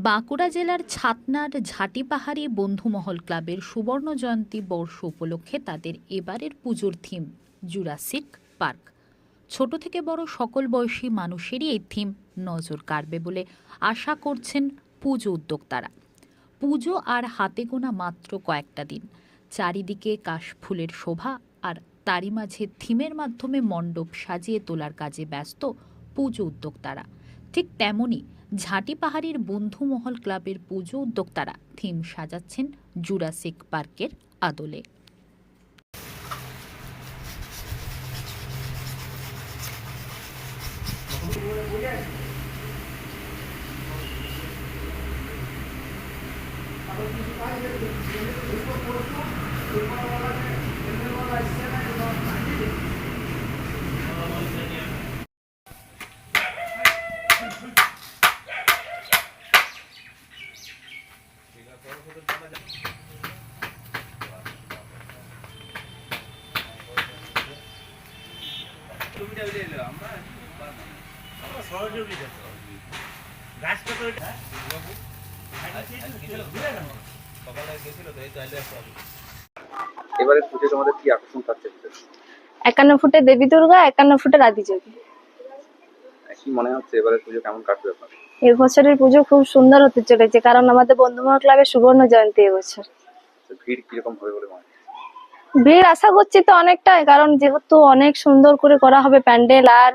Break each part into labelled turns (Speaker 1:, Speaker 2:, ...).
Speaker 1: বাঁকুড়া জেলার ছাতনার ঝাটিপাহাড়ি বন্ধুমহল ক্লাবের সুবর্ণ জয়ন্তী বর্ষ উপলক্ষে তাদের এবারের পুজোর থিম জুরাসিক পার্ক। ছোট থেকে বড় সকল বয়সী মানুষেরই এই থিম নজর কাড়বে বলে আশা করছেন পুজো উদ্যোক্তারা। পুজো আর হাতে গোনা মাত্র কয়েকটা দিন, চারিদিকে কাশফুলের শোভা আর তারই মাঝে থিমের মাধ্যমে মণ্ডপ সাজিয়ে তোলার কাজে ব্যস্ত পুজো উদ্যোক্তারা। ঠিক তেমনই ঝাটিপাহাড়ির বন্ধুমহল ক্লাবের পুজো উদ্যোক্তারা থিম সাজাচ্ছেন জুরাসিক পার্কের আদলে।
Speaker 2: এবারে পুজো তোমাদের কি আকর্ষণ থাকছে?
Speaker 3: 51 ফুটে দেবী দুর্গা, 51 ফুটের আদিযোগী।
Speaker 2: কি মনে হচ্ছে এবারে পুজো কেমন কাটবে আপনার?
Speaker 3: এই বছরের পুজো খুব সুন্দর হতে চলেছে, কারণ আমাদের বন্ধুমহল ক্লাবের সুবর্ণ জয়ন্তী এবছর।
Speaker 2: ভিড় কিরকম হবে বলে মনে হয়?
Speaker 3: ভিড় আশা করছি তো অনেকটাই, কারণ যেহেতু অনেক সুন্দর করে করা হবে প্যান্ডেল, আর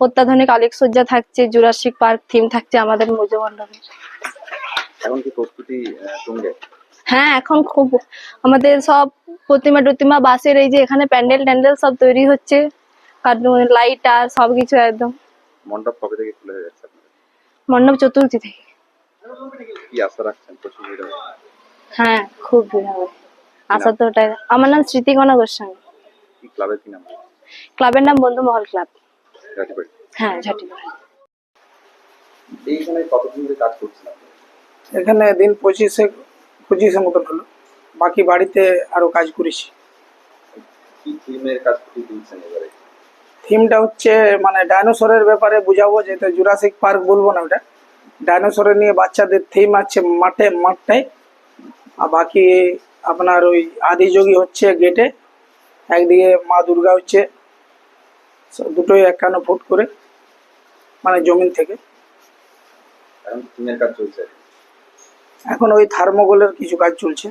Speaker 3: অত্যাধুনিক আলোকসজ্জা থাকছে, জুরাসিক পার্ক থিম থাকছে আমাদের পুজো মণ্ডপে।
Speaker 2: এখন কি প্রস্তুতি তুঙ্গে?
Speaker 3: হ্যাঁ, এখন খুব আমাদের সব প্রতিমা বাসের এই যে এখানে প্যান্ডেল ট্যান্ডেল সব তৈরি হচ্ছে, লাইট আর সবকিছু একদম।
Speaker 2: মণ্ডপ কবে থেকে খুলে হয়ে যাচ্ছে আপনাদের?
Speaker 3: মণ্ডপ চতুর্থী থেকে।
Speaker 2: কি আশা রাখছেন প্রচুর ভিড় হবে?
Speaker 3: হ্যাঁ, খুব ভিড় হবে আশা তো ওটাই। আমার নাম স্মৃতিকণা গোস্বামী।
Speaker 2: কি ক্লাবের কি নাম?
Speaker 3: ক্লাবের নাম বন্ধুমহল ক্লাব।
Speaker 2: ঝাটিপাহাড়ি।
Speaker 3: হ্যাঁ, ঝাটিপাহাড়ি।
Speaker 2: এইখানে কতদিন ধরে কাজ করছেন আপনি?
Speaker 4: এখানে দিন 25 মতন হলো, বাকি বাড়িতে আরো কাজ করেছি।
Speaker 2: কি থিমের কাজ কি দিচ্ছেন এবারে?
Speaker 4: থিমটা হচ্ছে মানে ডাইনোসরের ব্যাপারে বুঝাবো, যেটা জুরাসিক পার্ক বলবো না, ওটা ডাইনোসরের নিয়ে বাচ্চাদের থিম আছে মাঠটায়। আর বাকি আপনার ওই আদিযোগী হচ্ছে গেটে, একদিকে মা দুর্গা হচ্ছে, দুটোই 51 ফুট করে মানে জমিন থেকে।
Speaker 2: এখন থিমের কাজ চলছে।
Speaker 4: এখন ওই থার্মোকলের কিছু কাজ চলছে,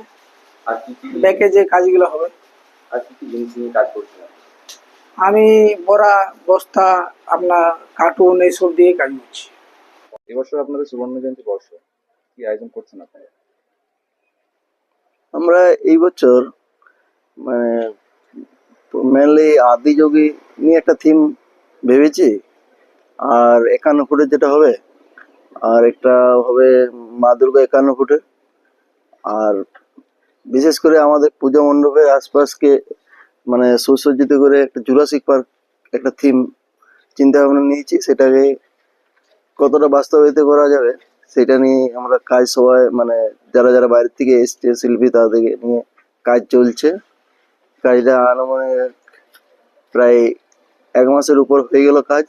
Speaker 2: আর কি কি
Speaker 4: ব্যাকে যে কাজগুলো হবে।
Speaker 2: আর কি কি জিনিস নিয়ে কাজ করছেন?
Speaker 4: আমি বড়া বস্তা আপনার কার্টুন এইসব দিয়ে কাজ করছি।
Speaker 2: এবছর আপনাদের সুবর্ণ জয়ন্তী বর্ষ, কি আয়োজন করছেন আপনারা?
Speaker 5: আমরা এই বছর মানে মেনলি আদিযোগী নিয়ে একটা থিম ভেবেছি, আর 51 ফুটে যেটা হবে, আর একটা হবে মা দুর্গা 51 ফুটে। আর বিশেষ করে আমাদের পূজা মণ্ডপের আশপাশকে মানে সুসজ্জিত করে একটা জুরাসিক পার্ক একটা থিম চিন্তা ভাবনা নিয়েছি। সেটাকে কতটা বাস্তবায়িত করা যাবে সেটা নিয়ে আমরা কাজ সবাই মানে যারা যারা বাইরে থেকে এসছে শিল্পী তাদেরকে নিয়ে কাজ চলছে। কাজটা আনুমানিক প্রায় 1 মাসের উপর হয়ে গেল কাজ।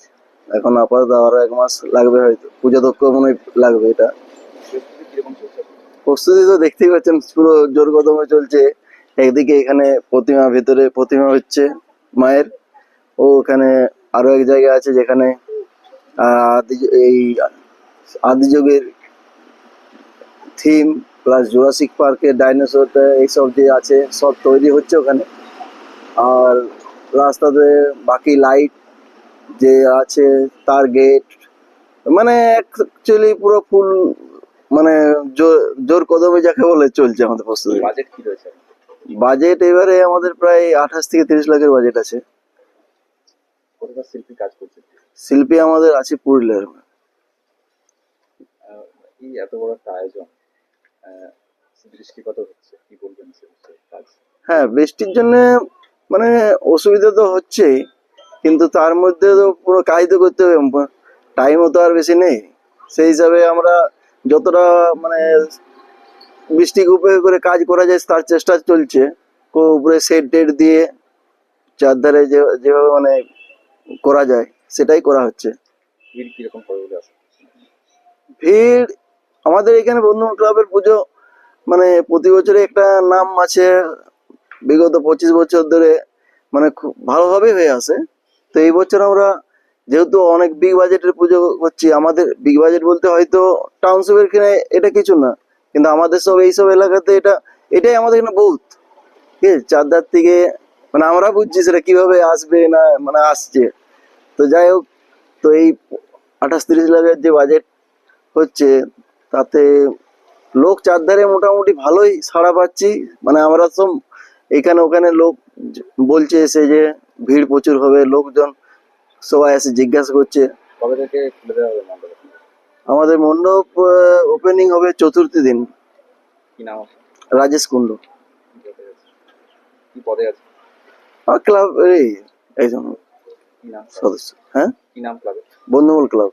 Speaker 5: এখন আপাতত আরো 1 মাস লাগবে, হয়তো পুজো দক্ষ মনে হয় লাগবে। এটা
Speaker 2: প্রস্তুতি কিরকম চলছে?
Speaker 5: প্রস্তুতি তো দেখতেই পাচ্ছেন পুরো জোর কদমে চলছে। একদিকে এখানে ভেতরে প্রতিমা হচ্ছে মায়ের, ও ওখানে আরো এক জায়গা আছে যেখানে এই আদিযোগের থিম প্লাস জুরাসিক পার্কের ডাইনোসর এইসব যে আছে সব তৈরি হচ্ছে ওখানে। আর রাস্তাতে বাকি লাইট যে আছে, তার গেট, মানে অ্যাকচুয়ালি পুরো ফুল মানে জোর কদমে যাকে বলে চলছে আমাদের প্রস্তুতি।
Speaker 2: বাজেট কি রয়েছে?
Speaker 5: বাজেট এবারে আমাদের প্রায় 28 থেকে 30 লাখের বাজেট আছে।
Speaker 2: কতটা শিল্পী কাজ করছে?
Speaker 5: শিল্পী আমাদের আছে পুরুলিয়ার।
Speaker 2: এই এত বড় একটা আয়োজন, বৃষ্টিপাত হচ্ছে, কি বলবেন কাজ?
Speaker 5: হ্যাঁ, বৃষ্টির জন্য মানে অসুবিধা তো হচ্ছেই, কিন্তু তার মধ্যে তো পুরো কাজ তো করতে হবে, টাইমও তো আর বেশি নেই। সেই হিসাবে আমরা যতটা মানে বৃষ্টিকে উপেক্ষা করে কাজ করা যায় তার চেষ্টা চলছে। উপরে সেট টেট দিয়ে চারধারে যেভাবে মানে করা যায় সেটাই করা হচ্ছে।
Speaker 2: ভিড় কিরকম পড়ে বলে আছে?
Speaker 5: ভিড় আমাদের এখানে বন্ধু ক্লাবের পুজো মানে প্রতি বছরে একটা নাম আছে, বিগত 25 বছর ধরে মানে খুব ভালোভাবে হয়ে আসে। তো এই বছর আমরা যেহেতু অনেক বিগ বাজেটের পুজো করছি, আমাদের বিগ বাজেট বলতে হয়তো টাউনশিপের এখানে এটা কিছু না, কিন্তু আমাদের সব এইসব এলাকাতে এটাই আমাদের এখানে বহুত, ঠিক আছে, চারদার থেকে মানে আমরা বুঝছি সেটা কিভাবে আসবে না মানে আসছে। তো যাই হোক, তো এই 28-30 লাখের যে বাজেট হচ্ছে তাতে লোক চারধারে মোটামুটি ভালোই সাড়া পাচ্ছি। মানে আমরা সব এখানে ওখানে লোক বলছে এসে যে ভিড় প্রচুর হবে, লোকজন সবাই এসে জিজ্ঞাসা করছে।
Speaker 2: কবে থেকে খুলে দেওয়া হবে মণ্ডপ?
Speaker 5: আমাদের মণ্ডপ ওপেনিং হবে চতুর্থী দিন।
Speaker 2: কি নাম আছে?
Speaker 5: রাজেশ কুন্ডু,
Speaker 2: কি পদে আছে?
Speaker 5: ক্লাব একজন
Speaker 2: কি নাম?
Speaker 5: সদস্য। হ্যাঁ,
Speaker 2: কি নাম ক্লাবের?
Speaker 5: বন্ধুমূল ক্লাব।